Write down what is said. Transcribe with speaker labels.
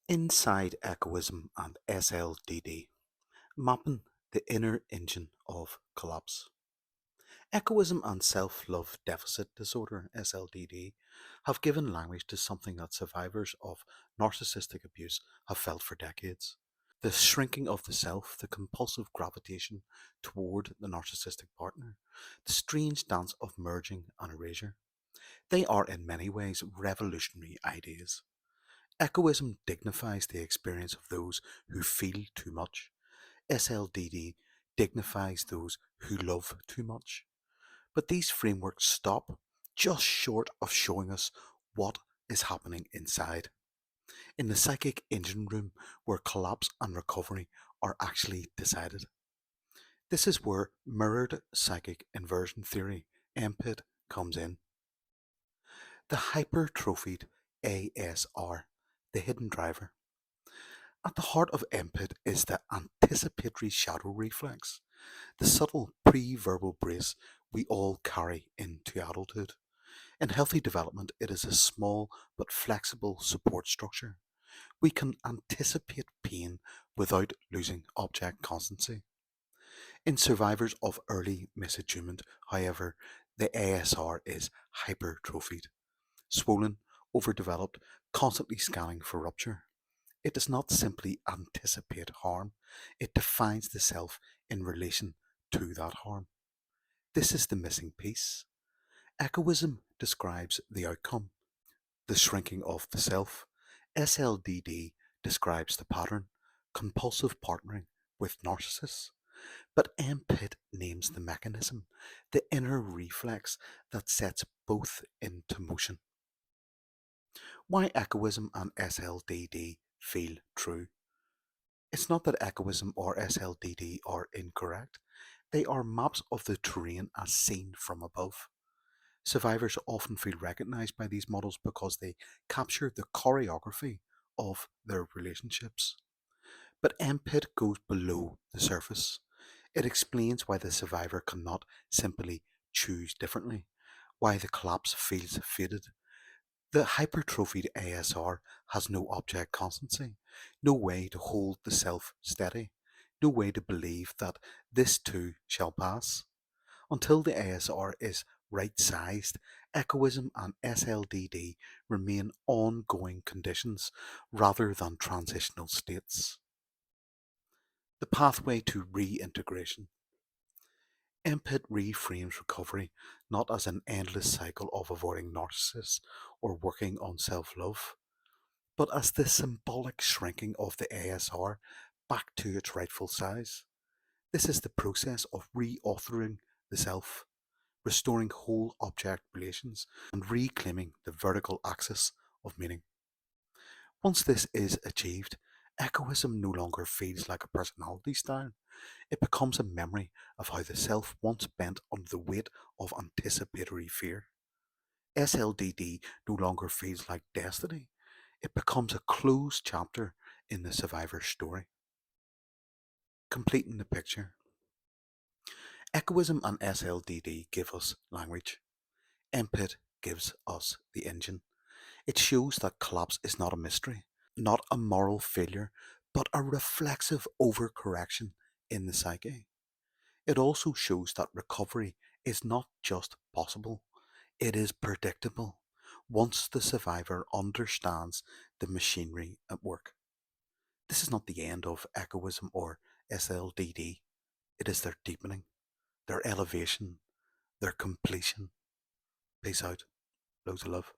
Speaker 1: Inside Echoism and SLDD, mapping the inner engine of collapse. Echoism and self-love deficit disorder (SLDD) have given language to something that survivors of narcissistic abuse have felt for decades. The shrinking of the self, the compulsive gravitation toward the narcissistic partner, the strange dance of merging and erasure. They are in many ways revolutionary ideas. Echoism dignifies the experience of those who feel too much. SLDD dignifies those who love too much. But these frameworks stop just short of showing us what is happening inside, in the psychic engine room where collapse and recovery are actually decided. This is where mirrored psychic inversion theory, MPIT, comes in. The hypertrophied ASR, the hidden driver. At the heart of MPIT is the anticipatory shadow reflex, the subtle pre-verbal brace we all carry into adulthood. In healthy development, it is a small but flexible support structure. We can anticipate pain without losing object constancy. In survivors of early misattunement, however, the ASR is hypertrophied, swollen, overdeveloped, constantly scanning for rupture. It does not simply anticipate harm, it defines the self in relation to that harm. This is the missing piece. Echoism describes the outcome, the shrinking of the self. SLDD describes the pattern, compulsive partnering with narcissists. But MPIT names the mechanism, the inner reflex that sets both into motion. Why Echoism and SLDD feel true. It's not that Echoism or SLDD are incorrect, they are maps of the terrain as seen from above. Survivors often feel recognized by these models because they capture the choreography of their relationships. But MPIT goes below the surface. It explains why the survivor cannot simply choose differently, why the collapse feels fated. The hypertrophied ASR has no object constancy, no way to hold the self steady, no way to believe that this too shall pass. Until the ASR is right-sized, Echoism and SLDD remain ongoing conditions rather than transitional states. The pathway to reintegration. MPIT reframes recovery not as an endless cycle of avoiding narcissists or working on self-love, but as the symbolic shrinking of the ASR back to its rightful size. This is the process of reauthoring the self, restoring whole object relations, and reclaiming the vertical axis of meaning. Once this is achieved, echoism no longer feels like a personality style. It becomes a memory of how the self once bent under the weight of anticipatory fear. SLDD no longer feels like destiny. It becomes a closed chapter in the survivor's story. Completing the picture. Echoism and SLDD give us language. MPIT gives us the engine. It shows that collapse is not a mystery, not a moral failure, but a reflexive overcorrection in the psyche. It also shows that recovery is not just possible, it is predictable once the survivor understands the machinery at work. This is not the end of echoism or SLDD, it is their deepening, their elevation, their completion. Peace out. Loads of love.